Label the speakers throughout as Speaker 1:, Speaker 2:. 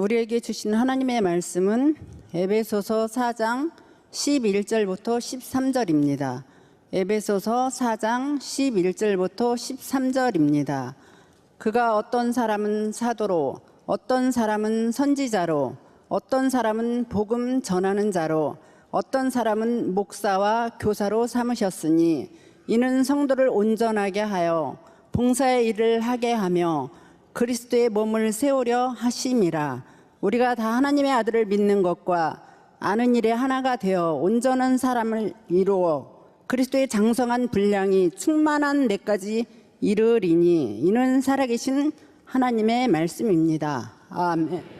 Speaker 1: 우리에게 주신 하나님의 말씀은 에베소서 4장 11절부터 13절입니다. 에베소서 4장 11절부터 13절입니다. 그가 어떤 사람은 사도로, 어떤 사람은 선지자로, 어떤 사람은 복음 전하는 자로, 어떤 사람은 목사와 교사로 삼으셨으니 이는 성도를 온전하게 하여 봉사의 일을 하게 하며 그리스도의 몸을 세우려 하심이라. 우리가 다 하나님의 아들을 믿는 것과 아는 일에 하나가 되어 온전한 사람을 이루어 그리스도의 장성한 분량이 충만한 데까지 이르리니 이는 살아계신 하나님의 말씀입니다. 아멘.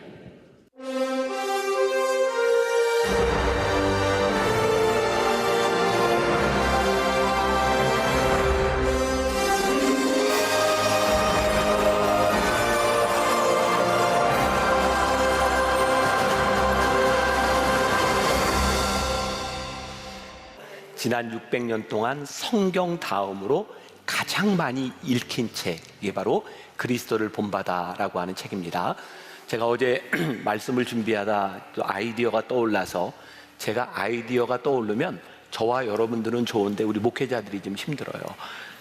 Speaker 2: 지난 600년 동안 성경 다음으로 가장 많이 읽힌 책, 이게 바로 그리스도를 본받아라고 하는 책입니다. 제가 어제 말씀을 준비하다 또 아이디어가 떠올라서, 제가 아이디어가 떠오르면 저와 여러분들은 좋은데 우리 목회자들이 좀 힘들어요.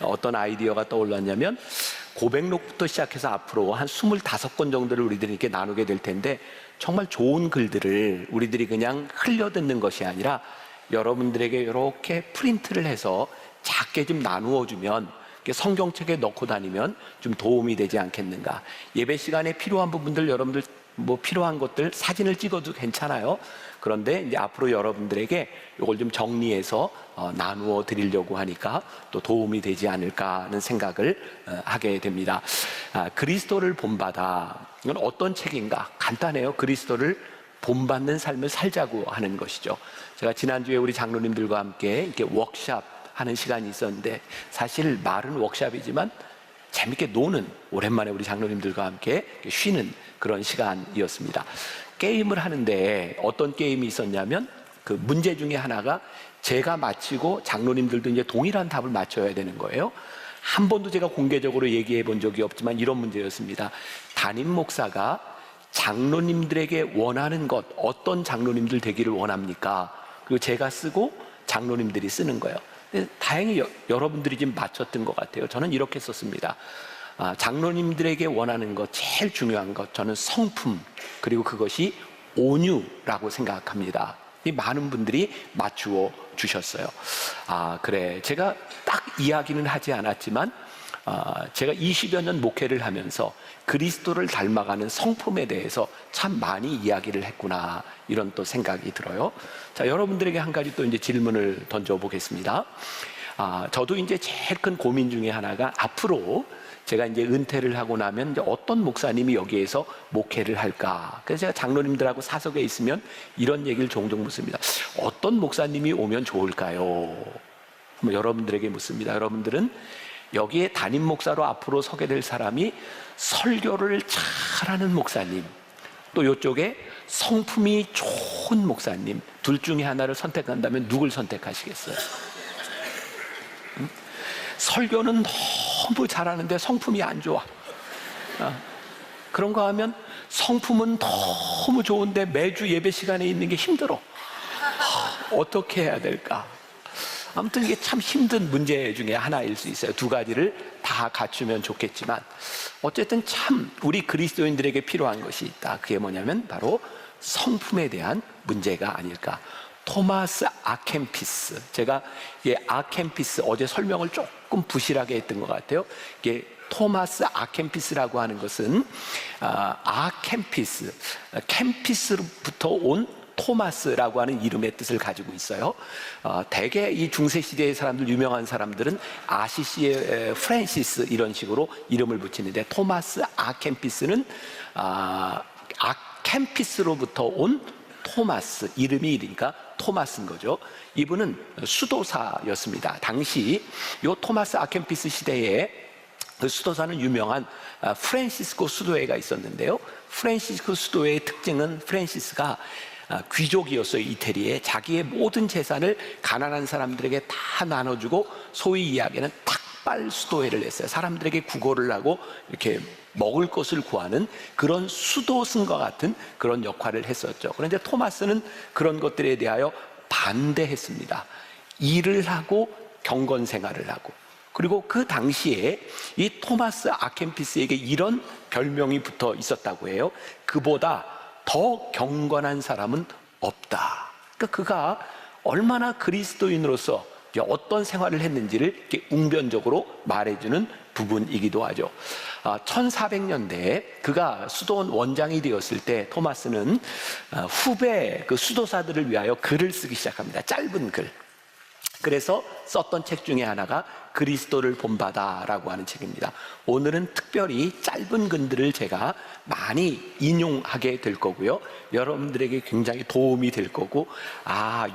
Speaker 2: 어떤 아이디어가 떠올랐냐면, 고백록부터 시작해서 앞으로 한 25권 정도를 우리들이 이렇게 나누게 될 텐데, 정말 좋은 글들을 우리들이 그냥 흘려듣는 것이 아니라 여러분들에게 이렇게 프린트를 해서 작게 좀 나누어 주면, 성경책에 넣고 다니면 좀 도움이 되지 않겠는가. 예배 시간에 필요한 부분들, 여러분들 필요한 것들 사진을 찍어도 괜찮아요. 그런데 이제 앞으로 여러분들에게 이걸 좀 정리해서 나누어 드리려고 하니까 또 도움이 되지 않을까 하는 생각을 하게 됩니다. 그리스도를 본받아, 이건 어떤 책인가? 간단해요. 그리스도를 본받는 삶을 살자고 하는 것이죠. 제가 지난주에 우리 장로님들과 함께 이렇게 워크샵 하는 시간이 있었는데, 사실 말은 워크샵이지만 재밌게 노는, 오랜만에 우리 장로님들과 함께 쉬는 그런 시간이었습니다. 게임을 하는데 어떤 게임이 있었냐면, 그 문제 중에 하나가 제가 맞히고 장로님들도 이제 동일한 답을 맞춰야 되는 거예요. 한 번도 제가 공개적으로 얘기해 본 적이 없지만 이런 문제였습니다. 담임 목사가 장로님들에게 원하는 것, 어떤 장로님들 되기를 원합니까? 그리고 제가 쓰고 장로님들이 쓰는 거예요. 근데 다행히 여러분들이 좀 맞췄던 것 같아요. 저는 이렇게 썼습니다. 장로님들에게 원하는 것, 제일 중요한 것, 저는 성품, 그리고 그것이 온유라고 생각합니다. 이 많은 분들이 맞추어 주셨어요. 그래, 제가 딱 이야기는 하지 않았지만 제가 20여 년 목회를 하면서 그리스도를 닮아가는 성품에 대해서 참 많이 이야기를 했구나, 이런 또 생각이 들어요. 자, 여러분들에게 한 가지 또 이제 질문을 던져보겠습니다. 저도 이제 제일 큰 고민 중에 하나가, 앞으로 제가 이제 은퇴를 하고 나면 이제 어떤 목사님이 여기에서 목회를 할까? 그래서 제가 장로님들하고 사석에 있으면 이런 얘기를 종종 묻습니다. 어떤 목사님이 오면 좋을까요? 여러분들에게 묻습니다. 여러분들은 여기에 담임 목사로 앞으로 서게 될 사람이 설교를 잘하는 목사님, 또 이쪽에 성품이 좋은 목사님, 둘 중에 하나를 선택한다면 누굴 선택하시겠어요? 설교는 너무 잘하는데 성품이 안 좋아. 그런가 하면 성품은 너무 좋은데 매주 예배 시간에 있는 게 힘들어. 어떻게 해야 될까? 아무튼 이게 참 힘든 문제 중에 하나일 수 있어요. 두 가지를 다 갖추면 좋겠지만, 어쨌든 참 우리 그리스도인들에게 필요한 것이 있다. 그게 뭐냐면 바로 성품에 대한 문제가 아닐까. 토마스 아켐피스, 제가 아켐피스 어제 설명을 조금 부실하게 했던 것 같아요. 이게 토마스 아켐피스라고 하는 것은 아켐피스, 캠피스로부터 온 토마스라고 하는 이름의 뜻을 가지고 있어요. 대개 이 중세시대의 사람들, 유명한 사람들은 아시시의 프랜시스 이런 식으로 이름을 붙이는데, 토마스 아켐피스는 아켐피스로부터 온 토마스, 이름이 이러니까 토마스인 거죠. 이분은 수도사였습니다. 당시 이 토마스 아켐피스 시대에 그 수도사는 유명한 프란시스코 수도회가 있었는데요. 프란시스코 수도회의 특징은, 프란시스가 귀족이었어요. 이태리에 자기의 모든 재산을 가난한 사람들에게 다 나눠주고, 소위 이야기는 탁 삭발 수도회를 했어요. 사람들에게 구걸을 하고 이렇게 먹을 것을 구하는 그런 수도승과 같은 그런 역할을 했었죠. 그런데 토마스는 그런 것들에 대하여 반대했습니다. 일을 하고 경건 생활을 하고, 그리고 그 당시에 이 토마스 아켄피스에게 이런 별명이 붙어 있었다고 해요. 그보다 더 경건한 사람은 없다. 그러니까 그가 얼마나 그리스도인으로서 어떤 생활을 했는지를 이렇게 웅변적으로 말해주는 부분이기도 하죠. 1400년대에 그가 수도원 원장이 되었을 때 토마스는 후배 그 수도사들을 위하여 글을 쓰기 시작합니다. 짧은 글. 그래서 썼던 책 중에 하나가 그리스도를 본받아라고 하는 책입니다. 오늘은 특별히 짧은 글들을 제가 많이 인용하게 될 거고요. 여러분들에게 굉장히 도움이 될 거고,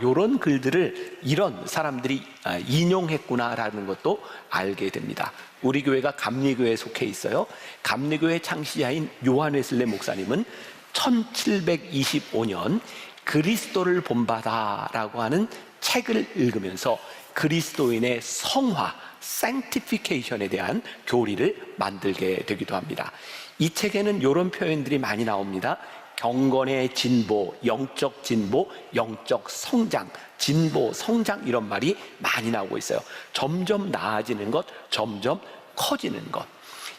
Speaker 2: 이런 글들을 이런 사람들이 인용했구나라는 것도 알게 됩니다. 우리 교회가 감리교회에 속해 있어요. 감리교회 창시자인 요한 웨슬레 목사님은 1725년 그리스도를 본받아라고 하는 책을 읽으면서 그리스도인의 성화, sanctification에 대한 교리를 만들게 되기도 합니다. 이 책에는 이런 표현들이 많이 나옵니다. 경건의 진보, 영적 진보, 영적 성장, 진보, 성장, 이런 말이 많이 나오고 있어요. 점점 나아지는 것, 점점 커지는 것.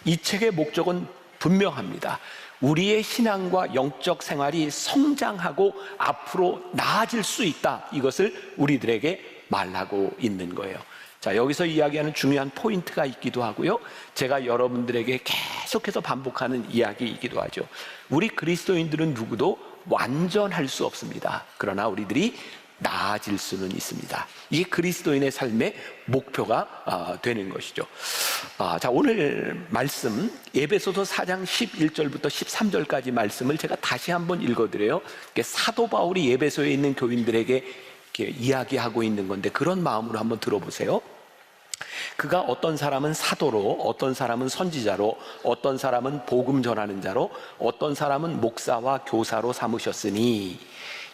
Speaker 2: 이 책의 목적은 분명합니다. 우리의 신앙과 영적 생활이 성장하고 앞으로 나아질 수 있다, 이것을 우리들에게 말하고 있는 거예요. 자, 여기서 이야기하는 중요한 포인트가 있기도 하고요, 제가 여러분들에게 계속해서 반복하는 이야기이기도 하죠. 우리 그리스도인들은 누구도 완전할 수 없습니다. 그러나 우리들이 나아질 수는 있습니다. 이게 그리스도인의 삶의 목표가 되는 것이죠. 자, 오늘 말씀 에베소서 4장 11절부터 13절까지 말씀을 제가 다시 한번 읽어드려요. 사도 바울이 에베소에 있는 교인들에게 이렇게 이야기하고 있는 건데, 그런 마음으로 한번 들어보세요. 그가 어떤 사람은 사도로, 어떤 사람은 선지자로, 어떤 사람은 복음 전하는 자로, 어떤 사람은 목사와 교사로 삼으셨으니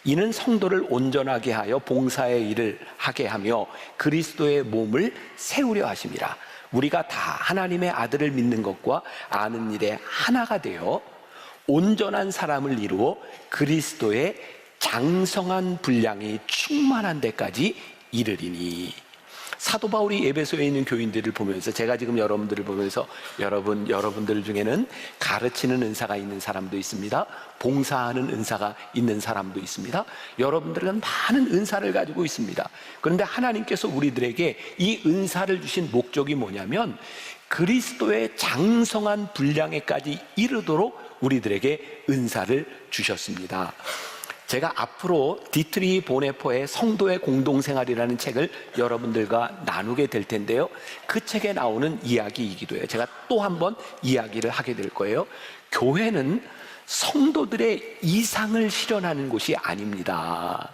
Speaker 2: 이는 성도를 온전하게 하여 봉사의 일을 하게 하며 그리스도의 몸을 세우려 하심이라. 우리가 다 하나님의 아들을 믿는 것과 아는 일에 하나가 되어 온전한 사람을 이루어 그리스도의 장성한 분량이 충만한 데까지 이르리니. 사도 바울이 에베소에 있는 교인들을 보면서, 제가 지금 여러분들을 보면서 여러분들 중에는 가르치는 은사가 있는 사람도 있습니다. 봉사하는 은사가 있는 사람도 있습니다. 여러분들은 많은 은사를 가지고 있습니다. 그런데 하나님께서 우리들에게 이 은사를 주신 목적이 뭐냐면 그리스도의 장성한 분량에까지 이르도록 우리들에게 은사를 주셨습니다. 제가 앞으로 디트리 보네포의 성도의 공동생활이라는 책을 여러분들과 나누게 될 텐데요, 그 책에 나오는 이야기이기도 해요. 제가 또 한 번 이야기를 하게 될 거예요. 교회는 성도들의 이상을 실현하는 곳이 아닙니다.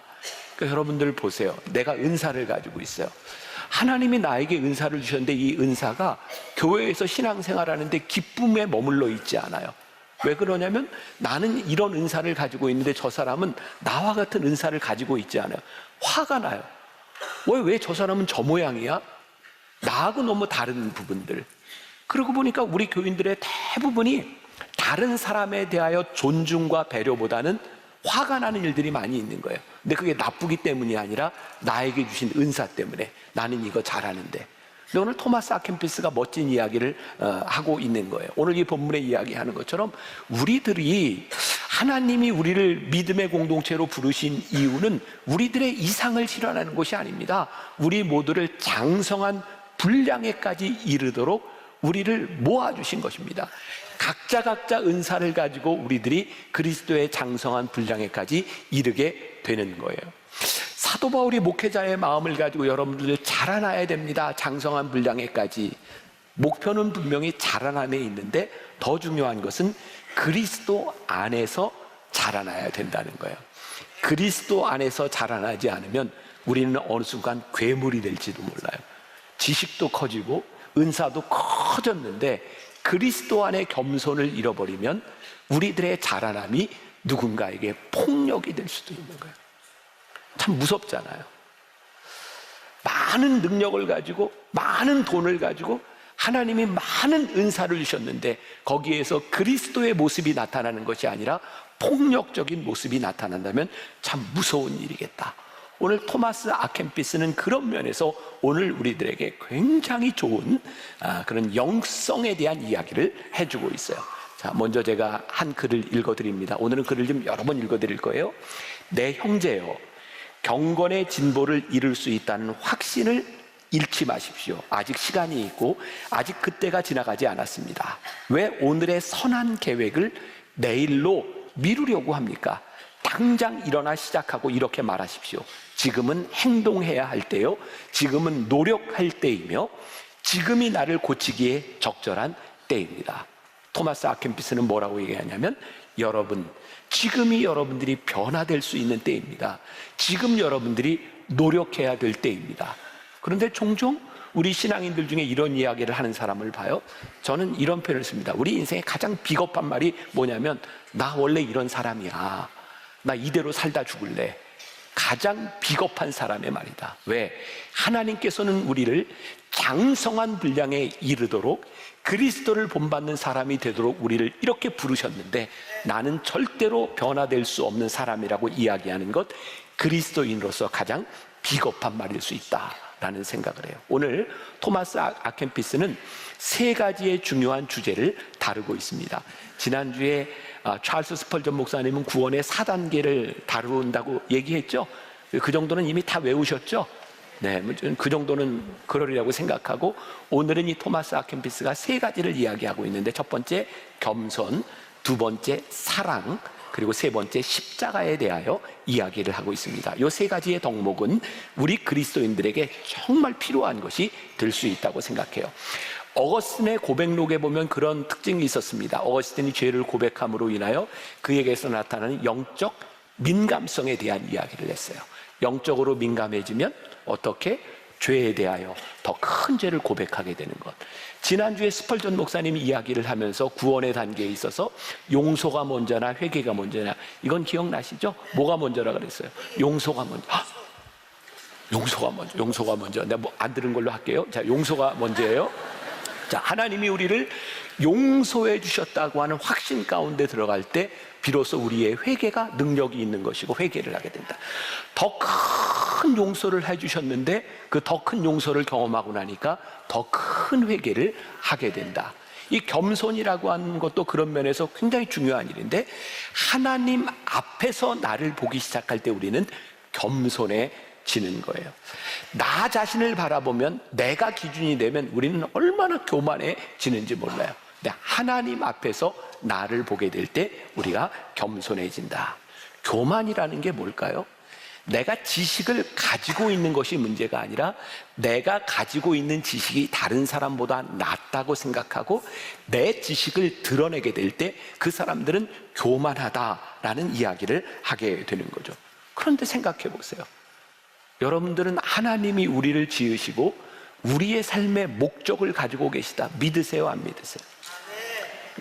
Speaker 2: 그러니까 여러분들 보세요. 내가 은사를 가지고 있어요. 하나님이 나에게 은사를 주셨는데 이 은사가 교회에서 신앙생활하는데 기쁨에 머물러 있지 않아요. 왜 그러냐면 나는 이런 은사를 가지고 있는데 저 사람은 나와 같은 은사를 가지고 있지 않아요. 화가 나요. 왜 저 사람은 저 모양이야? 나하고 너무 다른 부분들. 그러고 보니까 우리 교인들의 대부분이 다른 사람에 대하여 존중과 배려보다는 화가 나는 일들이 많이 있는 거예요. 근데 그게 나쁘기 때문이 아니라 나에게 주신 은사 때문에 나는 이거 잘하는데. 근데 오늘 토마스 아켄피스가 멋진 이야기를 하고 있는 거예요. 오늘 이 본문에 이야기하는 것처럼 우리들이, 하나님이 우리를 믿음의 공동체로 부르신 이유는 우리들의 이상을 실현하는 것이 아닙니다. 우리 모두를 장성한 분량에까지 이르도록 우리를 모아주신 것입니다. 각자 은사를 가지고 우리들이 그리스도의 장성한 분량에까지 이르게 되는 거예요. 사도 바울이 목회자의 마음을 가지고 여러분들 자라나야 됩니다. 장성한 분량에까지. 목표는 분명히 자라남에 있는데 더 중요한 것은 그리스도 안에서 자라나야 된다는 거예요. 그리스도 안에서 자라나지 않으면 우리는 어느 순간 괴물이 될지도 몰라요. 지식도 커지고 은사도 커졌는데 그리스도 안에 겸손을 잃어버리면 우리들의 자라남이 누군가에게 폭력이 될 수도 있는 거예요. 참 무섭잖아요. 많은 능력을 가지고, 많은 돈을 가지고, 하나님이 많은 은사를 주셨는데 거기에서 그리스도의 모습이 나타나는 것이 아니라 폭력적인 모습이 나타난다면 참 무서운 일이겠다. 오늘 토마스 아켄피스는 그런 면에서 오늘 우리들에게 굉장히 좋은 그런 영성에 대한 이야기를 해주고 있어요. 자, 먼저 제가 한 글을 읽어드립니다. 오늘은 글을 좀 여러 번 읽어드릴 거예요. 내 형제여, 경건의 진보를 이룰 수 있다는 확신을 잃지 마십시오. 아직 시간이 있고 아직 그때가 지나가지 않았습니다. 왜 오늘의 선한 계획을 내일로 미루려고 합니까? 당장 일어나 시작하고 이렇게 말하십시오. 지금은 행동해야 할 때요, 지금은 노력할 때이며 지금이 나를 고치기에 적절한 때입니다. 토마스 아켄피스는 뭐라고 얘기하냐면, 여러분, 지금이 여러분들이 변화될 수 있는 때입니다. 지금 여러분들이 노력해야 될 때입니다. 그런데 종종 우리 신앙인들 중에 이런 이야기를 하는 사람을 봐요. 저는 이런 표현을 씁니다. 우리 인생의 가장 비겁한 말이 뭐냐면, 나 원래 이런 사람이야, 나 이대로 살다 죽을래. 가장 비겁한 사람의 말이다. 왜? 하나님께서는 우리를 장성한 분량에 이르도록 그리스도를 본받는 사람이 되도록 우리를 이렇게 부르셨는데, 나는 절대로 변화될 수 없는 사람이라고 이야기하는 것, 그리스도인으로서 가장 비겁한 말일 수 있다라는 생각을 해요. 오늘 토마스 아켄피스는 세 가지의 중요한 주제를 다루고 있습니다. 지난주에 찰스 스펄전 목사님은 구원의 4단계를 다룬다고 얘기했죠. 그 정도는 이미 다 외우셨죠. 네, 그 정도는 그러리라고 생각하고, 오늘은 이 토마스 아켄피스가 세 가지를 이야기하고 있는데, 첫 번째 겸손, 두 번째 사랑, 그리고 세 번째 십자가에 대하여 이야기를 하고 있습니다. 이 세 가지의 덕목은 우리 그리스도인들에게 정말 필요한 것이 될 수 있다고 생각해요. 어거스틴의 고백록에 보면 그런 특징이 있었습니다. 어거스틴이 죄를 고백함으로 인하여 그에게서 나타나는 영적 민감성에 대한 이야기를 했어요. 영적으로 민감해지면 어떻게? 죄에 대하여 더 큰 죄를 고백하게 되는 것. 지난주에 스펄전 목사님이 이야기를 하면서 구원의 단계에 있어서 용서가 먼저나 회개가 먼저냐, 이건 기억나시죠? 뭐가 먼저라 그랬어요? 용서가 먼저. 용서가 먼저. 내가 뭐 안 들은 걸로 할게요. 자, 용서가 먼저예요. 자, 하나님이 우리를 용서해 주셨다고 하는 확신 가운데 들어갈 때 비로소 우리의 회개가 능력이 있는 것이고 회개를 하게 된다. 더 큰 용서를 해 주셨는데 그 더 큰 용서를 경험하고 나니까 더 큰 회개를 하게 된다. 이 겸손이라고 하는 것도 그런 면에서 굉장히 중요한 일인데, 하나님 앞에서 나를 보기 시작할 때 우리는 겸손해지는 거예요. 나 자신을 바라보면, 내가 기준이 되면 우리는 얼마나 교만해지는지 몰라요. 근데 하나님 앞에서 나를 보게 될 때 우리가 겸손해진다. 교만이라는 게 뭘까요? 내가 지식을 가지고 있는 것이 문제가 아니라 내가 가지고 있는 지식이 다른 사람보다 낫다고 생각하고 내 지식을 드러내게 될 때 그 사람들은 교만하다라는 이야기를 하게 되는 거죠. 그런데 생각해 보세요. 여러분들은 하나님이 우리를 지으시고 우리의 삶의 목적을 가지고 계시다. 믿으세요, 안 믿으세요?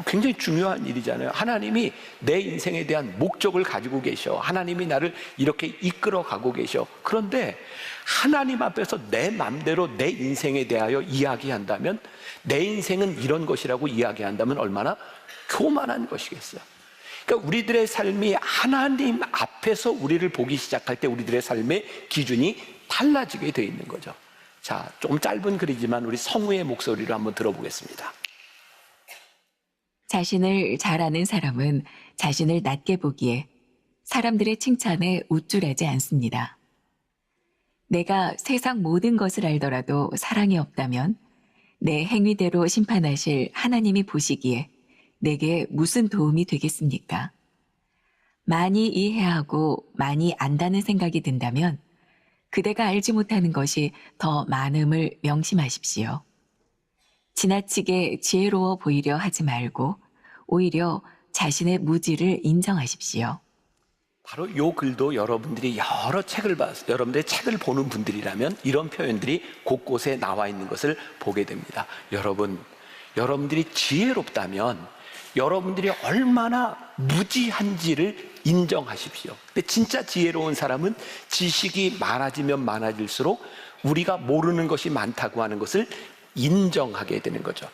Speaker 2: 굉장히 중요한 일이잖아요. 하나님이 내 인생에 대한 목적을 가지고 계셔. 하나님이 나를 이렇게 이끌어 가고 계셔. 그런데 하나님 앞에서 내 맘대로 내 인생에 대하여 이야기한다면, 내 인생은 이런 것이라고 이야기한다면 얼마나 교만한 것이겠어요. 그러니까 우리들의 삶이 하나님 앞에서 우리를 보기 시작할 때 우리들의 삶의 기준이 달라지게 돼 있는 거죠. 자, 좀 짧은 글이지만 우리 성우의 목소리로 한번 들어보겠습니다.
Speaker 3: 자신을 잘 아는 사람은 자신을 낮게 보기에 사람들의 칭찬에 우쭐하지 않습니다. 내가 세상 모든 것을 알더라도 사랑이 없다면 내 행위대로 심판하실 하나님이 보시기에 내게 무슨 도움이 되겠습니까? 많이 이해하고 많이 안다는 생각이 든다면 그대가 알지 못하는 것이 더 많음을 명심하십시오. 지나치게 지혜로워 보이려 하지 말고 오히려 자신의 무지를 인정하십시오.
Speaker 2: 바로 이 글도 여러분들이 여러 책을 봐서 여러분들의 책을 보는 분들이라면 이런 표현들이 곳곳에 나와 있는 것을 보게 됩니다. 여러분들이 지혜롭다면 여러분들이 얼마나 무지한지를 인정하십시오. 근데 진짜 지혜로운 사람은 지식이 많아지면 많아질수록 우리가 모르는 것이 많다고 하는 것을 인정하게 되는 거죠.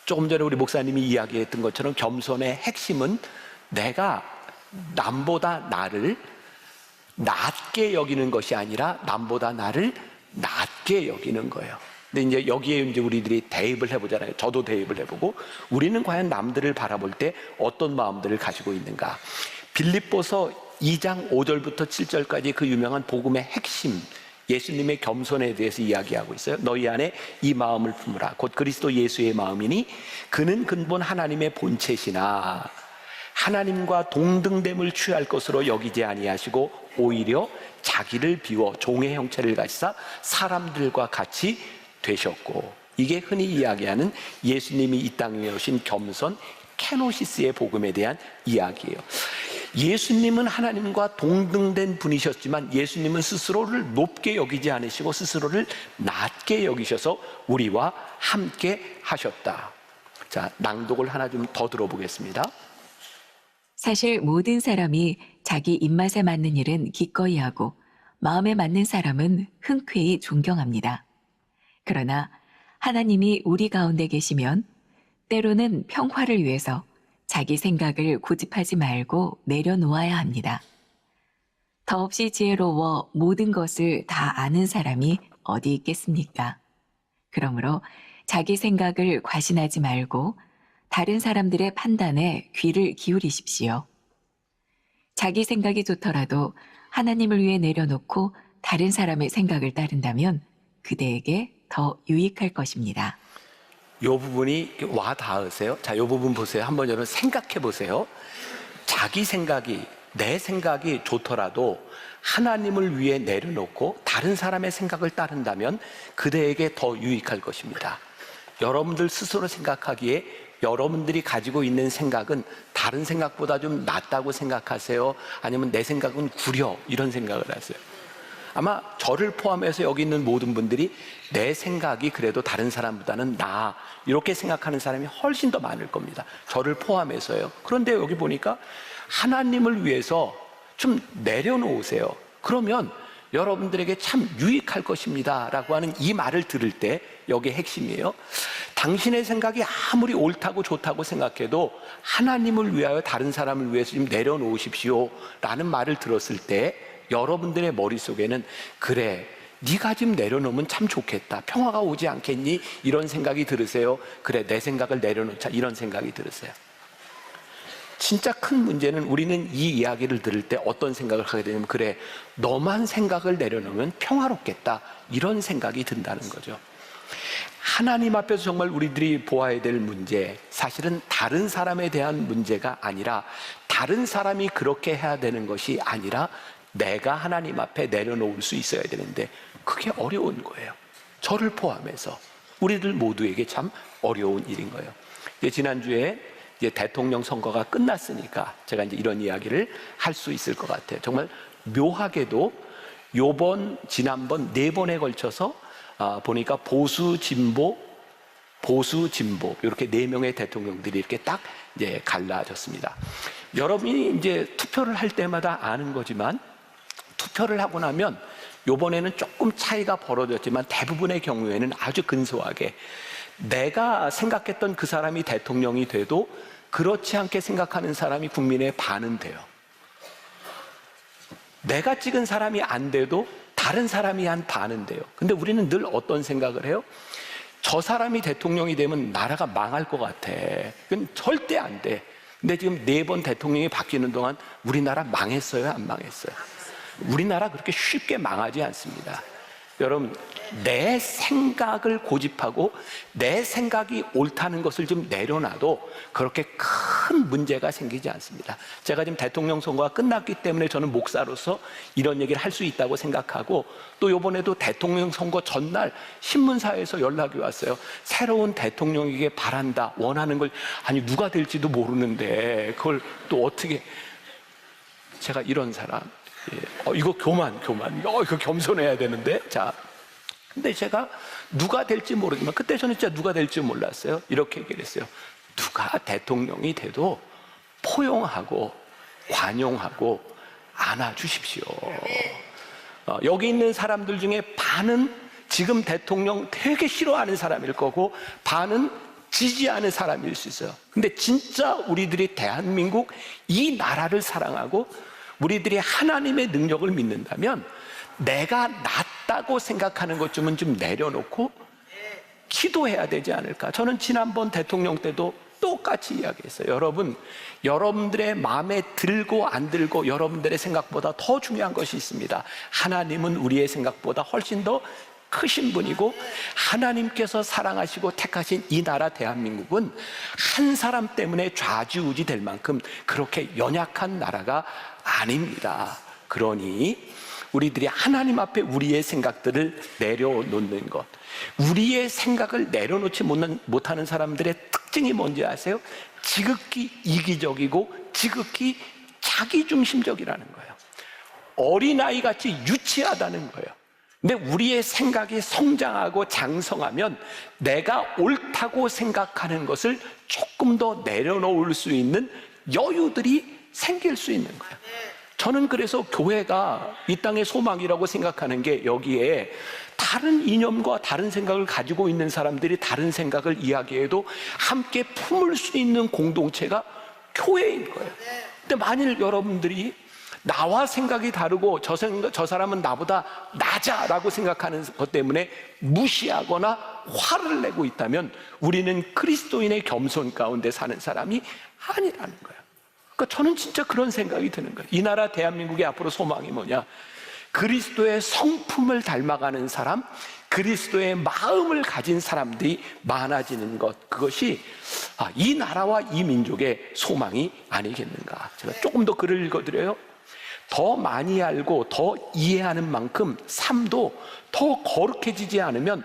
Speaker 2: 조금 전에 우리 목사님이 이야기했던 것처럼 겸손의 핵심은 내가 남보다 나를 낮게 여기는 것이 아니라 남보다 나를 낮게 여기는 거예요. 근데 이제 여기에 이제 우리들이 대입을 해보잖아요. 저도 대입을 해보고 우리는 과연 남들을 바라볼 때 어떤 마음들을 가지고 있는가. 빌립보서 2장 5절부터 7절까지 그 유명한 복음의 핵심, 예수님의 겸손에 대해서 이야기하고 있어요. 너희 안에 이 마음을 품으라. 곧 그리스도 예수의 마음이니 그는 근본 하나님의 본체시나 하나님과 동등됨을 취할 것으로 여기지 아니하시고 오히려 자기를 비워 종의 형체를 가지사 사람들과 같이 되셨고, 이게 흔히 이야기하는 예수님이 이 땅에 오신 겸손 케노시스의 복음에 대한 이야기예요. 예수님은 하나님과 동등된 분이셨지만 예수님은 스스로를 높게 여기지 않으시고 스스로를 낮게 여기셔서 우리와 함께 하셨다. 자, 낭독을 하나 좀 더 들어보겠습니다.
Speaker 3: 사실 모든 사람이 자기 입맛에 맞는 일은 기꺼이 하고 마음에 맞는 사람은 흔쾌히 존경합니다. 그러나 하나님이 우리 가운데 계시면 때로는 평화를 위해서 자기 생각을 고집하지 말고 내려놓아야 합니다. 더없이 지혜로워 모든 것을 다 아는 사람이 어디 있겠습니까? 그러므로 자기 생각을 과신하지 말고 다른 사람들의 판단에 귀를 기울이십시오. 자기 생각이 좋더라도 하나님을 위해 내려놓고 다른 사람의 생각을 따른다면 그대에게 더 유익할 것입니다.
Speaker 2: 이 부분이 와 닿으세요? 자, 이 부분 보세요. 한번 여러분 생각해 보세요. 자기 생각이, 내 생각이 좋더라도 하나님을 위해 내려놓고 다른 사람의 생각을 따른다면 그대에게 더 유익할 것입니다. 여러분들 스스로 생각하기에 여러분들이 가지고 있는 생각은 다른 생각보다 좀 낫다고 생각하세요? 아니면 내 생각은 구려, 이런 생각을 하세요? 아마 저를 포함해서 여기 있는 모든 분들이 내 생각이 그래도 다른 사람보다는 나아, 이렇게 생각하는 사람이 훨씬 더 많을 겁니다. 저를 포함해서요. 그런데 여기 보니까 하나님을 위해서 좀 내려놓으세요. 그러면 여러분들에게 참 유익할 것입니다 라고 하는 이 말을 들을 때 여기에 핵심이에요. 당신의 생각이 아무리 옳다고 좋다고 생각해도 하나님을 위하여 다른 사람을 위해서 좀 내려놓으십시오 라는 말을 들었을 때 여러분들의 머릿속에는 그래, 네가 좀 내려놓으면 참 좋겠다, 평화가 오지 않겠니? 이런 생각이 들으세요? 그래, 내 생각을 내려놓자, 이런 생각이 들으세요? 진짜 큰 문제는 우리는 이 이야기를 들을 때 어떤 생각을 하게 되냐면 그래, 너만 생각을 내려놓으면 평화롭겠다, 이런 생각이 든다는 거죠. 하나님 앞에서 정말 우리들이 보아야 될 문제, 사실은 다른 사람에 대한 문제가 아니라 다른 사람이 그렇게 해야 되는 것이 아니라 내가 하나님 앞에 내려놓을 수 있어야 되는데 그게 어려운 거예요. 저를 포함해서 우리들 모두에게 참 어려운 일인 거예요. 지난주에 이제 대통령 선거가 끝났으니까 제가 이제 이런 이야기를 할 수 있을 것 같아요. 정말 묘하게도 지난번 4번에 걸쳐서 보니까 보수 진보 이렇게 4명의 대통령들이 이렇게 딱 이제 갈라졌습니다. 여러분이 이제 투표를 할 때마다 아는 거지만 투표를 하고 나면 이번에는 조금 차이가 벌어졌지만 대부분의 경우에는 아주 근소하게 내가 생각했던 그 사람이 대통령이 돼도 그렇지 않게 생각하는 사람이 국민의 반은 돼요. 내가 찍은 사람이 안 돼도 다른 사람이 한 반은 돼요. 근데 우리는 늘 어떤 생각을 해요? 저 사람이 대통령이 되면 나라가 망할 것 같아. 그건 절대 안 돼. 근데 지금 4번 대통령이 바뀌는 동안 우리나라 망했어요, 안 망했어요? 우리나라 그렇게 쉽게 망하지 않습니다. 여러분, 내 생각을 고집하고 내 생각이 옳다는 것을 좀 내려놔도 그렇게 큰 문제가 생기지 않습니다. 제가 지금 대통령 선거가 끝났기 때문에 저는 목사로서 이런 얘기를 할 수 있다고 생각하고, 또 이번에도 대통령 선거 전날 신문사에서 연락이 왔어요. 새로운 대통령에게 바란다, 원하는 걸. 아니, 누가 될지도 모르는데 그걸 또 어떻게. 제가 이런 사람, 이거 교만, 이거 겸손해야 되는데. 자, 근데 제가 누가 될지 모르지만 그때 저는 진짜 누가 될지 몰랐어요. 이렇게 얘기를 했어요. 누가 대통령이 돼도 포용하고 관용하고 안아주십시오. 여기 있는 사람들 중에 반은 지금 대통령 되게 싫어하는 사람일 거고 반은 지지하는 사람일 수 있어요. 근데 진짜 우리들이 대한민국 이 나라를 사랑하고 우리들이 하나님의 능력을 믿는다면 내가 낫다고 생각하는 것 좀 내려놓고 기도해야 되지 않을까. 저는 지난번 대통령 때도 똑같이 이야기했어요. 여러분, 여러분들의 마음에 들고 안 들고 여러분들의 생각보다 더 중요한 것이 있습니다. 하나님은 우리의 생각보다 훨씬 더 크신 분이고 하나님께서 사랑하시고 택하신 이 나라 대한민국은 한 사람 때문에 좌지우지 될 만큼 그렇게 연약한 나라가 아닙니다. 그러니 우리들이 하나님 앞에 우리의 생각들을 내려놓는 것, 우리의 생각을 내려놓지 못하는 사람들의 특징이 뭔지 아세요? 지극히 이기적이고 지극히 자기중심적이라는 거예요. 어린아이같이 유치하다는 거예요. 근데 우리의 생각이 성장하고 장성하면 내가 옳다고 생각하는 것을 조금 더 내려놓을 수 있는 여유들이 생길 수 있는 거예요. 저는 그래서 교회가 이 땅의 소망이라고 생각하는 게 여기에 다른 이념과 다른 생각을 가지고 있는 사람들이 다른 생각을 이야기해도 함께 품을 수 있는 공동체가 교회인 거예요. 근데 만일 여러분들이 나와 생각이 다르고 저 사람은 나보다 낮아라고 생각하는 것 때문에 무시하거나 화를 내고 있다면 우리는 그리스도인의 겸손 가운데 사는 사람이 아니라는 거예요. 그러니까 저는 진짜 그런 생각이 드는 거예요. 이 나라 대한민국의 앞으로 소망이 뭐냐? 그리스도의 성품을 닮아가는 사람, 그리스도의 마음을 가진 사람들이 많아지는 것, 그것이 이 나라와 이 민족의 소망이 아니겠는가. 제가 조금 더 글을 읽어드려요. 더 많이 알고 더 이해하는 만큼 삶도 더 거룩해지지 않으면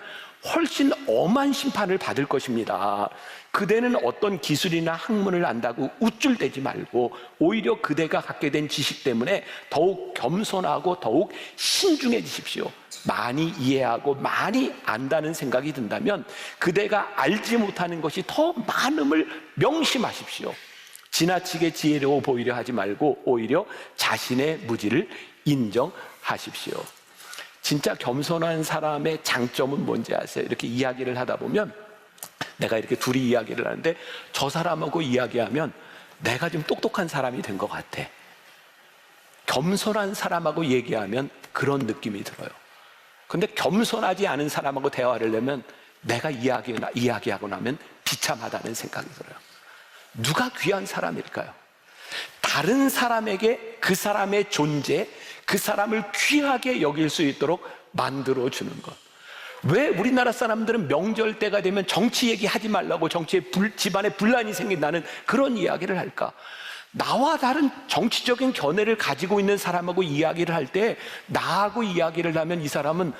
Speaker 2: 훨씬 엄한 심판을 받을 것입니다. 그대는 어떤 기술이나 학문을 안다고 우쭐대지 말고 오히려 그대가 갖게 된 지식 때문에 더욱 겸손하고 더욱 신중해지십시오. 많이 이해하고 많이 안다는 생각이 든다면 그대가 알지 못하는 것이 더 많음을 명심하십시오. 지나치게 지혜로워 보이려 하지 말고 오히려 자신의 무지를 인정하십시오. 진짜 겸손한 사람의 장점은 뭔지 아세요? 이렇게 이야기를 하다 보면 내가 이렇게 둘이 이야기를 하는데 저 사람하고 이야기하면 내가 좀 똑똑한 사람이 된 것 같아. 겸손한 사람하고 얘기하면 그런 느낌이 들어요. 근데 겸손하지 않은 사람하고 대화를 하면 내가 이야기하고 나면 비참하다는 생각이 들어요. 누가 귀한 사람일까요? 다른 사람에게 그 사람의 존재, 그 사람을 귀하게 여길 수 있도록 만들어주는 것. 왜 우리나라 사람들은 명절 때가 되면 정치 얘기하지 말라고 정치에 집안에 분란이 생긴다는 그런 이야기를 할까? 나와 다른 정치적인 견해를 가지고 있는 사람하고 이야기를 할 때 나하고 이야기를 하면 이 사람은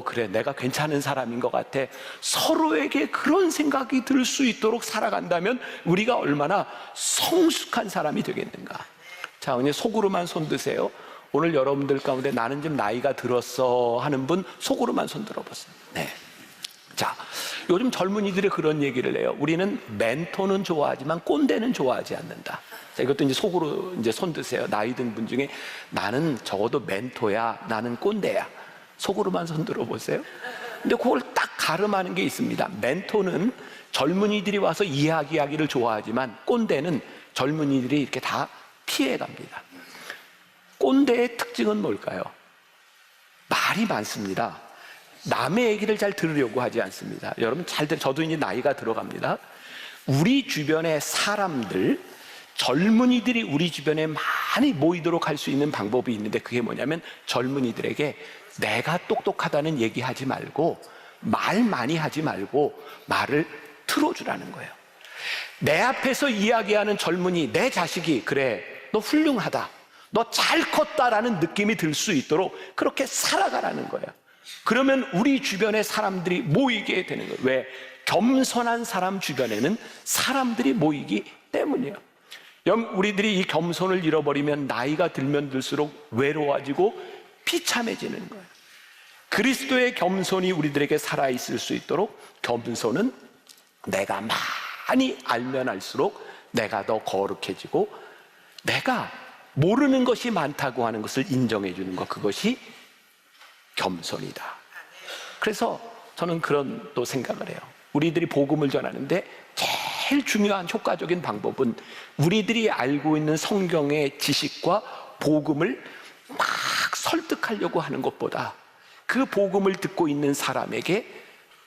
Speaker 2: 그래 내가 괜찮은 사람인 것 같아. 서로에게 그런 생각이 들 수 있도록 살아간다면 우리가 얼마나 성숙한 사람이 되겠는가. 자, 그냥 속으로만 손 드세요. 오늘 여러분들 가운데 나는 좀 나이가 들었어 하는 분 속으로만 손 들어보세요. 네. 자, 요즘 젊은이들이 그런 얘기를 해요. 우리는 멘토는 좋아하지만 꼰대는 좋아하지 않는다. 자, 이것도 이제 속으로 이제 손 드세요. 나이 든 분 중에 나는 적어도 멘토야, 나는 꼰대야. 속으로만 손 들어보세요. 근데 그걸 딱 가름하는 게 있습니다. 멘토는 젊은이들이 와서 이야기하기를 좋아하지만 꼰대는 젊은이들이 이렇게 다 피해 갑니다. 꼰대의 특징은 뭘까요? 말이 많습니다. 남의 얘기를 잘 들으려고 하지 않습니다. 여러분 저도 이제 나이가 들어갑니다. 우리 주변의 사람들, 젊은이들이 우리 주변에 많이 모이도록 할 수 있는 방법이 있는데 그게 뭐냐면 젊은이들에게 내가 똑똑하다는 얘기하지 말고 말 많이 하지 말고 말을 들어주라는 거예요. 내 앞에서 이야기하는 젊은이, 내 자식이 그래 너 훌륭하다, 너 잘 컸다라는 느낌이 들 수 있도록 그렇게 살아가라는 거예요. 그러면 우리 주변에 사람들이 모이게 되는 거예요. 왜? 겸손한 사람 주변에는 사람들이 모이기 때문이에요. 우리들이 이 겸손을 잃어버리면 나이가 들면 들수록 외로워지고 비참해지는 거예요. 그리스도의 겸손이 우리들에게 살아있을 수 있도록 겸손은 내가 많이 알면 알수록 내가 더 거룩해지고 내가 모르는 것이 많다고 하는 것을 인정해 주는 것, 그것이 겸손이다. 그래서 저는 그런 또 생각을 해요. 우리들이 복음을 전하는데 제일 중요한 효과적인 방법은 우리들이 알고 있는 성경의 지식과 복음을 막 설득하려고 하는 것보다 그 복음을 듣고 있는 사람에게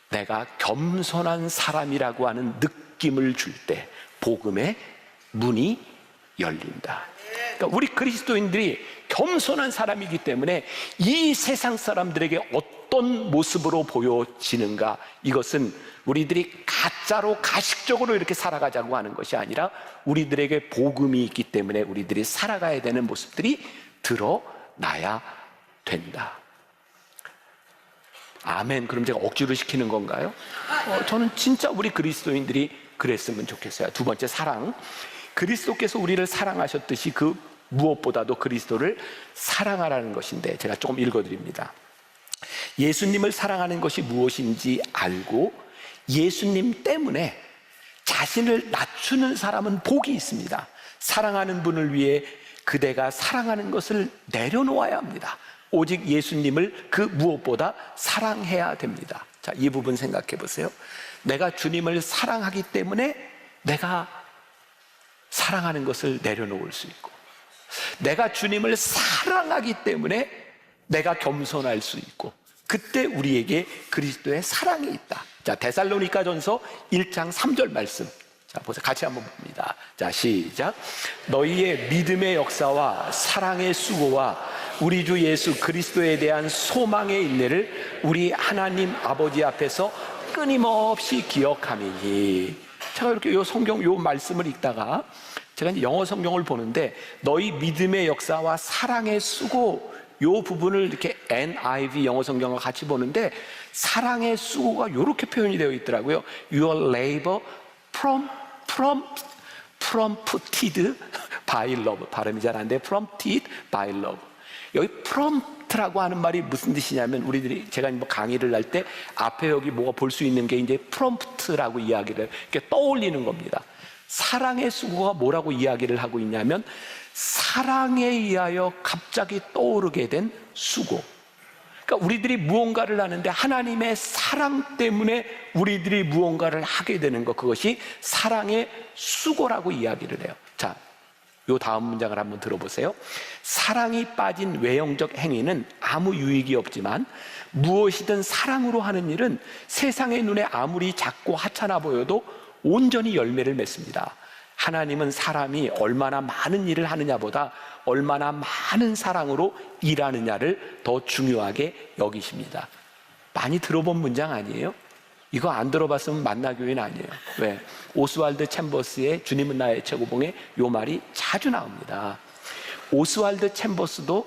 Speaker 2: 내가 겸손한 사람이라고 하는 느낌을 줄 때 복음의 문이 열린다. 그러니까 우리 그리스도인들이 겸손한 사람이기 때문에 이 세상 사람들에게 어떤 모습으로 보여지는가, 이것은 우리들이 가짜로 가식적으로 이렇게 살아가자고 하는 것이 아니라 우리들에게 복음이 있기 때문에 우리들이 살아가야 되는 모습들이 드러나야 된다. 아멘. 그럼 제가 억지로 시키는 건가요? 저는 진짜 우리 그리스도인들이 그랬으면 좋겠어요. 두 번째, 사랑. 그리스도께서 우리를 사랑하셨듯이 그 무엇보다도 그리스도를 사랑하라는 것인데, 제가 조금 읽어드립니다. 예수님을 사랑하는 것이 무엇인지 알고 예수님 때문에 자신을 낮추는 사람은 복이 있습니다. 사랑하는 분을 위해 그대가 사랑하는 것을 내려놓아야 합니다. 오직 예수님을 그 무엇보다 사랑해야 됩니다. 자, 이 부분 생각해 보세요. 내가 주님을 사랑하기 때문에 내가 사랑하는 것을 내려놓을 수 있고, 내가 주님을 사랑하기 때문에 내가 겸손할 수 있고, 그때 우리에게 그리스도의 사랑이 있다. 자, 데살로니가전서 1장 3절 말씀. 자, 보세요. 같이 한번 봅니다. 자, 시작. 너희의 믿음의 역사와 사랑의 수고와 우리 주 예수 그리스도에 대한 소망의 인내를 우리 하나님 아버지 앞에서 끊임없이 기억함이니. 제가 이렇게 요 성경 요 말씀을 읽다가 제가 이제 영어 성경을 보는데 너희 믿음의 역사와 사랑의 수고, 요 부분을 이렇게 NIV 영어 성경과 같이 보는데 사랑의 수고가 이렇게 표현이 되어 있더라고요. Your labor prompted by love. 발음이 잘 안 돼. prompted by love. 여기 prompt라고 하는 말이 무슨 뜻이냐면, 우리들이 제가 뭐 강의를 할 때 앞에 여기 뭐가 볼 수 있는 게 이제 prompt라고 이야기를 이렇게 떠올리는 겁니다. 사랑의 수고가 뭐라고 이야기를 하고 있냐면 사랑에 의하여 갑자기 떠오르게 된 수고. 그러니까 우리들이 무언가를 하는데 하나님의 사랑 때문에 우리들이 무언가를 하게 되는 것, 그것이 사랑의 수고라고 이야기를 해요. 자, 요 다음 문장을 한번 들어보세요. 사랑이 빠진 외형적 행위는 아무 유익이 없지만 무엇이든 사랑으로 하는 일은 세상의 눈에 아무리 작고 하찮아 보여도 온전히 열매를 맺습니다. 하나님은 사람이 얼마나 많은 일을 하느냐보다 얼마나 많은 사랑으로 일하느냐를 더 중요하게 여기십니다. 많이 들어본 문장 아니에요? 이거 안 들어봤으면 만나교회는 아니에요. 왜? 오스왈드 챔버스의 주님은 나의 최고봉에 요 말이 자주 나옵니다. 오스왈드 챔버스도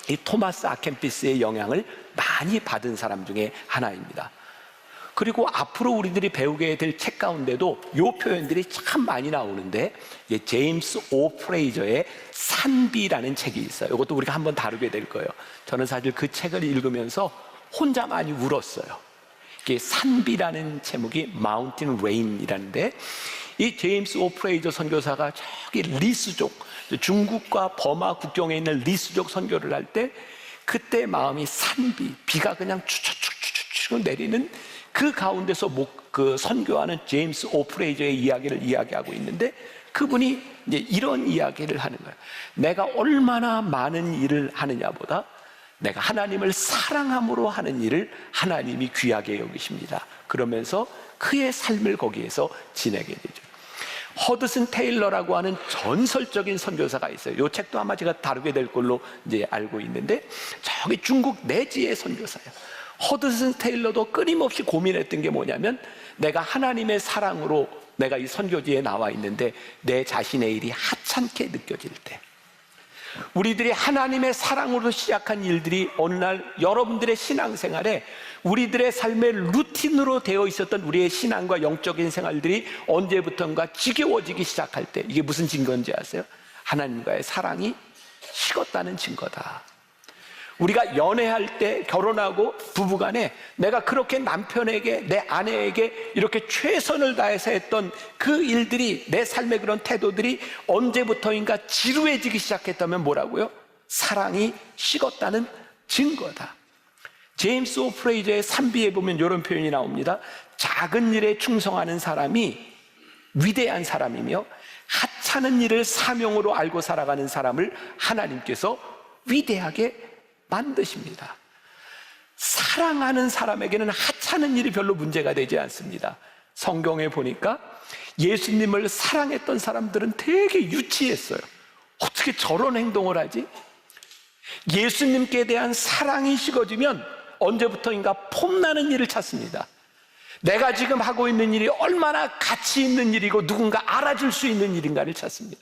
Speaker 2: 이 토마스 아켄피스의 영향을 많이 받은 사람 중에 하나입니다. 그리고 앞으로 우리들이 배우게 될 책 가운데도 요 표현들이 참 많이 나오는데, 제임스 오 프레이저의 산비라는 책이 있어요. 이것도 우리가 한번 다루게 될 거예요. 저는 사실 그 책을 읽으면서 혼자 많이 울었어요. 이게 산비라는 제목이 마운틴 레인이라는데, 이 제임스 오 프레이저 선교사가 저기 리스족, 중국과 버마 국경에 있는 리스족 선교를 할 때 그때 마음이 산비, 비가 그냥 추추추추추 내리는 그 가운데서 그 선교하는 제임스 오 프레이저의 이야기를 이야기하고 있는데, 그분이 이제 이런 이야기를 하는 거예요. 내가 얼마나 많은 일을 하느냐보다 내가 하나님을 사랑함으로 하는 일을 하나님이 귀하게 여기십니다. 그러면서 그의 삶을 거기에서 지내게 되죠. 허드슨 테일러라고 하는 전설적인 선교사가 있어요. 이 책도 아마 제가 다루게 될 걸로 이제 알고 있는데, 저기 중국 내지의 선교사예요. 허드슨 테일러도 끊임없이 고민했던 게 뭐냐면, 내가 하나님의 사랑으로 내가 이 선교지에 나와 있는데 내 자신의 일이 하찮게 느껴질 때, 우리들이 하나님의 사랑으로 시작한 일들이 어느 날 여러분들의 신앙생활에 우리들의 삶의 루틴으로 되어 있었던 우리의 신앙과 영적인 생활들이 언제부턴가 지겨워지기 시작할 때, 이게 무슨 증거인지 아세요? 하나님과의 사랑이 식었다는 증거다. 우리가 연애할 때, 결혼하고 부부간에 내가 그렇게 남편에게, 내 아내에게 이렇게 최선을 다해서 했던 그 일들이, 내 삶의 그런 태도들이 언제부터인가 지루해지기 시작했다면 뭐라고요? 사랑이 식었다는 증거다. 제임스 오 프레이저의 산비에 보면 이런 표현이 나옵니다. 작은 일에 충성하는 사람이 위대한 사람이며 하찮은 일을 사명으로 알고 살아가는 사람을 하나님께서 위대하게 만드십니다. 사랑하는 사람에게는 하찮은 일이 별로 문제가 되지 않습니다. 성경에 보니까 예수님을 사랑했던 사람들은 되게 유치했어요. 어떻게 저런 행동을 하지? 예수님께 대한 사랑이 식어지면 언제부터인가 폼나는 일을 찾습니다. 내가 지금 하고 있는 일이 얼마나 가치 있는 일이고 누군가 알아줄 수 있는 일인가를 찾습니다.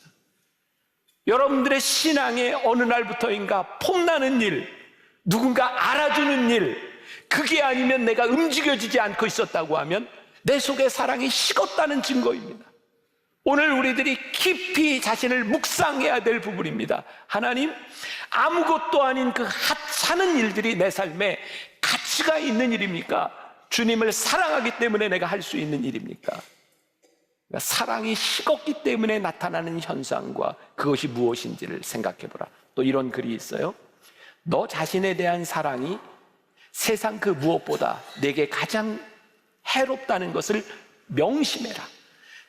Speaker 2: 여러분들의 신앙의 어느 날부터인가 폼나는 일, 누군가 알아주는 일, 그게 아니면 내가 움직여지지 않고 있었다고 하면 내 속에 사랑이 식었다는 증거입니다. 오늘 우리들이 깊이 자신을 묵상해야 될 부분입니다. 하나님, 아무것도 아닌 그 하찮은 일들이 내 삶에 가치가 있는 일입니까? 주님을 사랑하기 때문에 내가 할 수 있는 일입니까? 그러니까 사랑이 식었기 때문에 나타나는 현상과 그것이 무엇인지를 생각해보라. 또 이런 글이 있어요. 너 자신에 대한 사랑이 세상 그 무엇보다 내게 가장 해롭다는 것을 명심해라.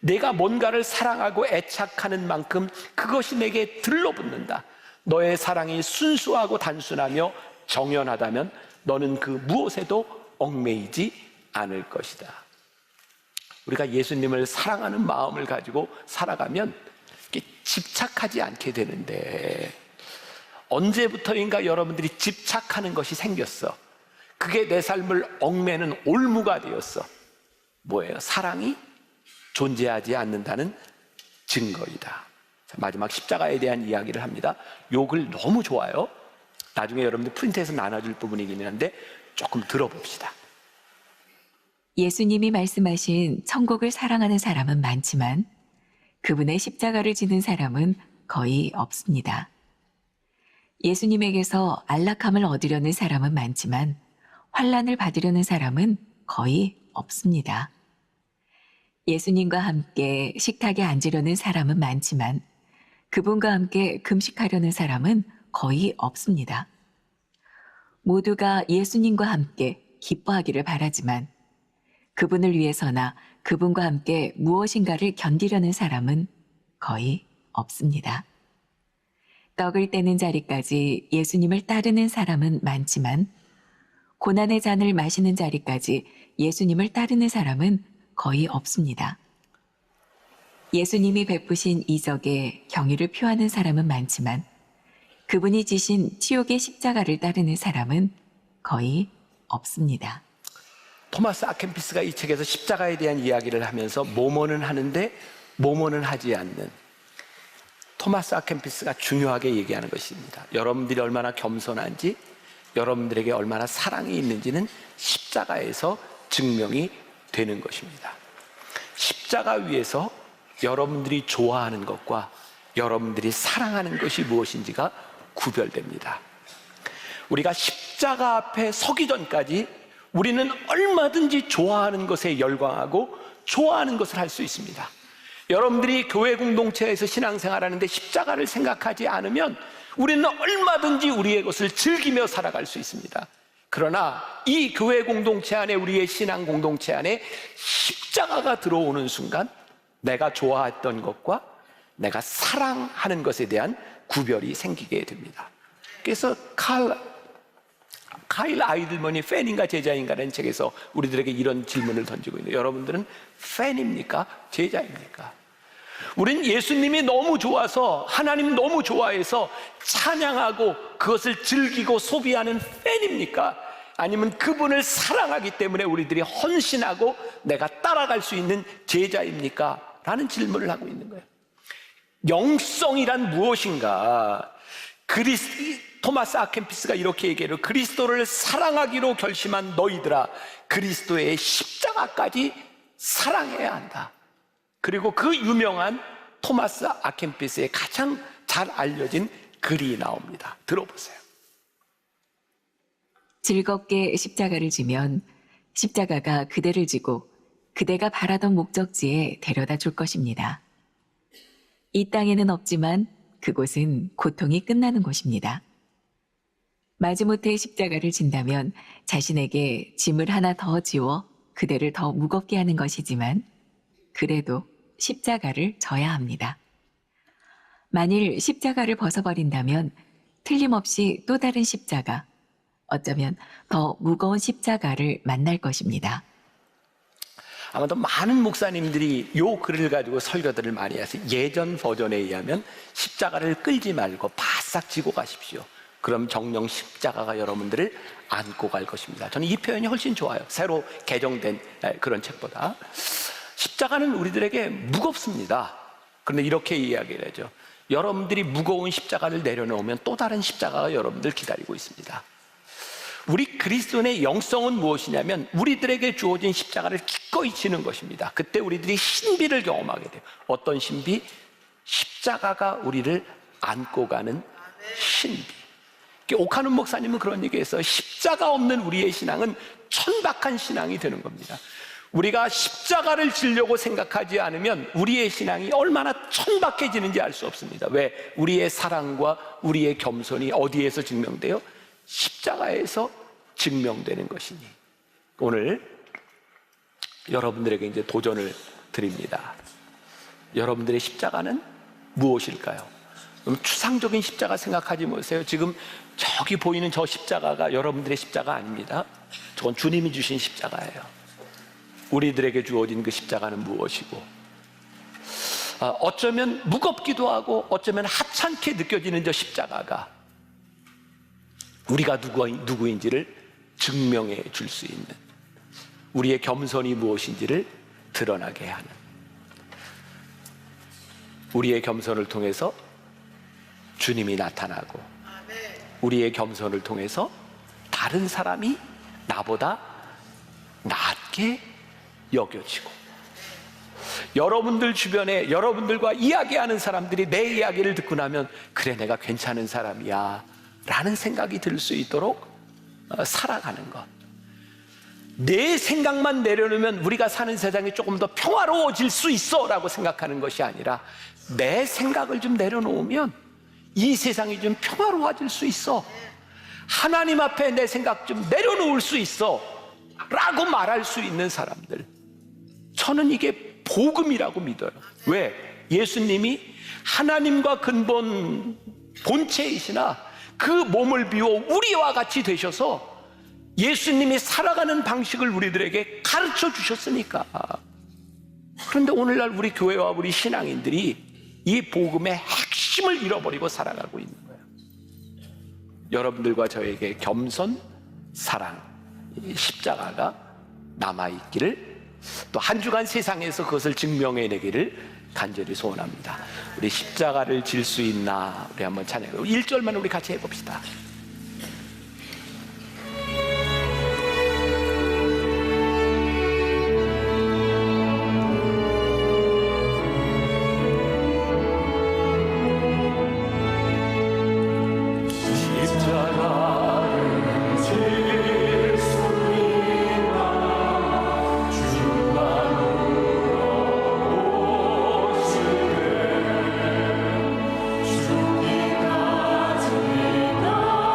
Speaker 2: 내가 뭔가를 사랑하고 애착하는 만큼 그것이 내게 들러붙는다. 너의 사랑이 순수하고 단순하며 정연하다면 너는 그 무엇에도 얽매이지 않을 것이다. 우리가 예수님을 사랑하는 마음을 가지고 살아가면 집착하지 않게 되는데, 언제부터인가 여러분들이 집착하는 것이 생겼어. 그게 내 삶을 얽매는 올무가 되었어. 뭐예요? 사랑이 존재하지 않는다는 증거이다. 자, 마지막 십자가에 대한 이야기를 합니다. 요 글 너무 좋아요. 나중에 여러분들 프린트해서 나눠줄 부분이긴 한데 조금 들어봅시다.
Speaker 3: 예수님이 말씀하신 천국을 사랑하는 사람은 많지만 그분의 십자가를 지는 사람은 거의 없습니다. 예수님에게서 안락함을 얻으려는 사람은 많지만 환난을 받으려는 사람은 거의 없습니다. 예수님과 함께 식탁에 앉으려는 사람은 많지만 그분과 함께 금식하려는 사람은 거의 없습니다. 모두가 예수님과 함께 기뻐하기를 바라지만 그분을 위해서나 그분과 함께 무엇인가를 견디려는 사람은 거의 없습니다. 떡을 떼는 자리까지 예수님을 따르는 사람은 많지만 고난의 잔을 마시는 자리까지 예수님을 따르는 사람은 거의 없습니다. 예수님이 베푸신 이적에 경의를 표하는 사람은 많지만 그분이 지신 치욕의 십자가를 따르는 사람은 거의 없습니다.
Speaker 2: 토마스 아켄피스가 이 책에서 십자가에 대한 이야기를 하면서 뭐뭐는 하는데 뭐뭐는 하지 않는, 토마스 아켄피스가 중요하게 얘기하는 것입니다. 여러분들이 얼마나 겸손한지, 여러분들에게 얼마나 사랑이 있는지는 십자가에서 증명이 되는 것입니다. 십자가 위에서 여러분들이 좋아하는 것과 여러분들이 사랑하는 것이 무엇인지가 구별됩니다. 우리가 십자가 앞에 서기 전까지 우리는 얼마든지 좋아하는 것에 열광하고 좋아하는 것을 할 수 있습니다. 여러분들이 교회 공동체에서 신앙생활하는데 십자가를 생각하지 않으면 우리는 얼마든지 우리의 것을 즐기며 살아갈 수 있습니다. 그러나 이 교회 공동체 안에, 우리의 신앙 공동체 안에 십자가가 들어오는 순간 내가 좋아했던 것과 내가 사랑하는 것에 대한 구별이 생기게 됩니다. 그래서 카일 아이들먼이 팬인가 제자인가라는 책에서 우리들에게 이런 질문을 던지고 있는데, 여러분들은 팬입니까? 제자입니까? 우린 예수님이 너무 좋아서, 하나님 너무 좋아해서 찬양하고 그것을 즐기고 소비하는 팬입니까? 아니면 그분을 사랑하기 때문에 우리들이 헌신하고 내가 따라갈 수 있는 제자입니까? 라는 질문을 하고 있는 거예요. 영성이란 무엇인가? 토마스 아켄피스가 이렇게 얘기해요. 그리스도를 사랑하기로 결심한 너희들아, 그리스도의 십자가까지 사랑해야 한다. 그리고 그 유명한 토마스 아켄피스의 가장 잘 알려진 글이 나옵니다. 들어보세요.
Speaker 3: 즐겁게 십자가를 지면 십자가가 그대를 지고 그대가 바라던 목적지에 데려다 줄 것입니다. 이 땅에는 없지만 그곳은 고통이 끝나는 곳입니다. 마지못해 십자가를 진다면 자신에게 짐을 하나 더 지워 그대를 더 무겁게 하는 것이지만 그래도 십자가를 져야 합니다. 만일 십자가를 벗어버린다면 틀림없이 또 다른 십자가, 어쩌면 더 무거운 십자가를 만날 것입니다.
Speaker 2: 아마도 많은 목사님들이 요 글을 가지고 설교들을 많이 하세요. 예전 버전에 의하면 십자가를 끌지 말고 바싹 지고 가십시오. 그럼 정령 십자가가 여러분들을 안고 갈 것입니다. 저는 이 표현이 훨씬 좋아요. 새로 개정된 그런 책보다. 십자가는 우리들에게 무겁습니다. 그런데 이렇게 이야기를 하죠. 여러분들이 무거운 십자가를 내려놓으면 또 다른 십자가가 여러분들 기다리고 있습니다. 우리 그리스도인의 영성은 무엇이냐면 우리들에게 주어진 십자가를 기꺼이 지는 것입니다. 그때 우리들이 신비를 경험하게 돼요. 어떤 신비? 십자가가 우리를 안고 가는 신비. 오카는 목사님은 그런 얘기했어요. 십자가 없는 우리의 신앙은 천박한 신앙이 되는 겁니다. 우리가 십자가를 지려고 생각하지 않으면 우리의 신앙이 얼마나 천박해지는지 알 수 없습니다. 왜? 우리의 사랑과 우리의 겸손이 어디에서 증명돼요? 십자가에서 증명되는 것이니. 오늘 여러분들에게 이제 도전을 드립니다. 여러분들의 십자가는 무엇일까요? 그럼 추상적인 십자가 생각하지 마세요. 지금 저기 보이는 저 십자가가 여러분들의 십자가 아닙니다. 저건 주님이 주신 십자가예요. 우리들에게 주어진 그 십자가는 무엇이고, 어쩌면 무겁기도 하고 어쩌면 하찮게 느껴지는 저 십자가가 우리가 누구인지를 증명해 줄 수 있는, 우리의 겸손이 무엇인지를 드러나게 하는, 우리의 겸손을 통해서 주님이 나타나고 우리의 겸손을 통해서 다른 사람이 나보다 낫게 여겨지고, 여러분들 주변에 여러분들과 이야기하는 사람들이 내 이야기를 듣고 나면 그래, 내가 괜찮은 사람이야 라는 생각이 들 수 있도록 살아가는 것. 내 생각만 내려놓으면 우리가 사는 세상이 조금 더 평화로워질 수 있어 라고 생각하는 것이 아니라, 내 생각을 좀 내려놓으면 이 세상이 좀 평화로워질 수 있어, 하나님 앞에 내 생각 좀 내려놓을 수 있어 라고 말할 수 있는 사람들, 저는 이게 복음이라고 믿어요. 왜? 예수님이 하나님과 근본 본체이시나 그 몸을 비워 우리와 같이 되셔서 예수님이 살아가는 방식을 우리들에게 가르쳐 주셨으니까. 그런데 오늘날 우리 교회와 우리 신앙인들이 이 복음의 핵심을 잃어버리고 살아가고 있는 거예요. 여러분들과 저에게 겸손, 사랑, 십자가가 남아있기를, 또 한 주간 세상에서 그것을 증명해내기를 간절히 소원합니다. 우리 십자가를 질 수 있나, 우리 한번 찬양해. 1절만 우리 같이 해봅시다.
Speaker 4: 주기가 지나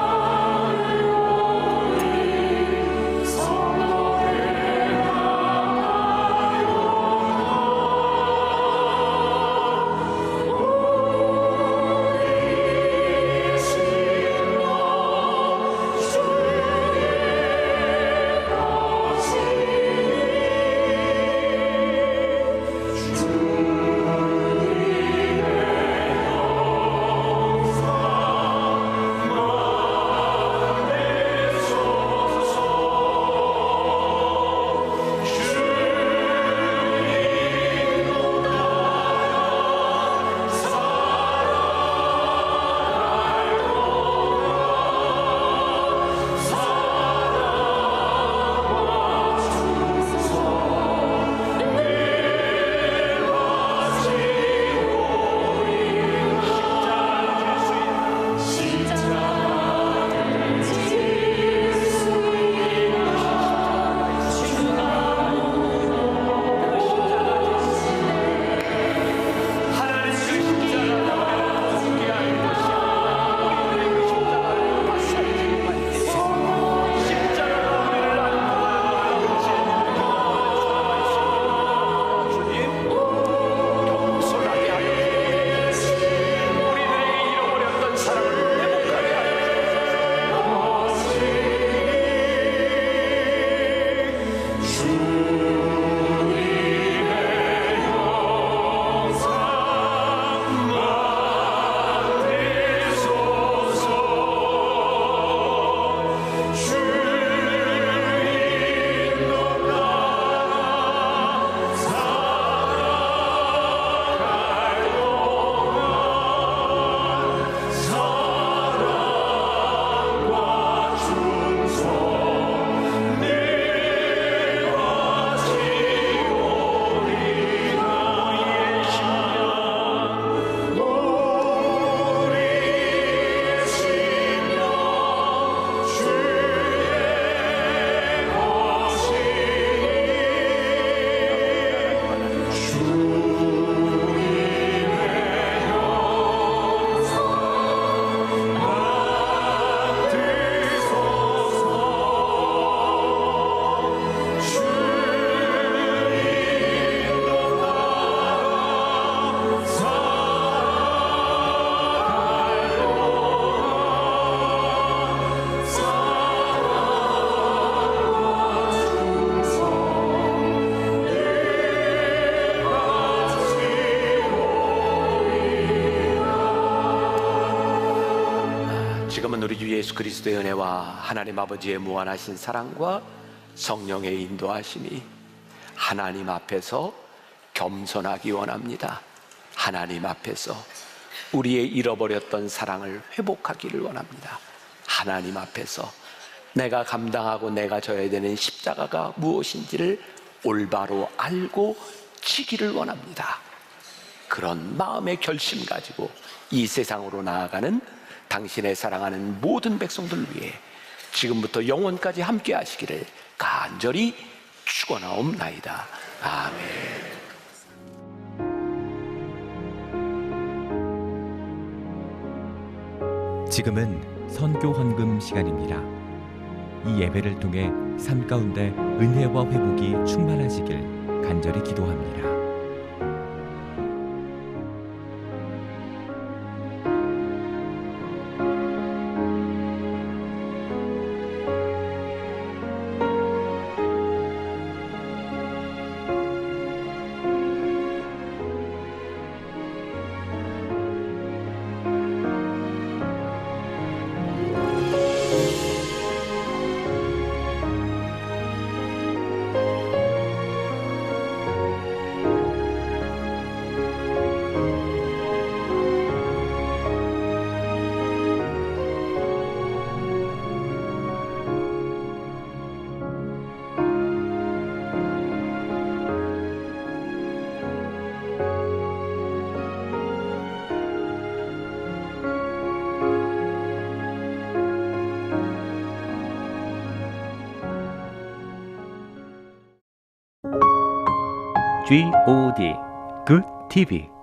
Speaker 2: 지금은 우리 주 예수 그리스도의 은혜와 하나님 아버지의 무한하신 사랑과 성령의 인도하심이 하나님 앞에서 겸손하기 원합니다. 하나님 앞에서 우리의 잃어버렸던 사랑을 회복하기를 원합니다. 하나님 앞에서 내가 감당하고 내가 져야 되는 십자가가 무엇인지를 올바로 알고 지기를 원합니다. 그런 마음의 결심 가지고 이 세상으로 나아가는 당신의 사랑하는 모든 백성들 위해 지금부터 영원까지 함께 하시기를 간절히 축원하옵나이다. 아멘.
Speaker 4: 지금은 선교 헌금 시간입니다. 이 예배를 통해 삶 가운데 은혜와 회복이 충만하시길 간절히 기도합니다.
Speaker 5: GOD Good TV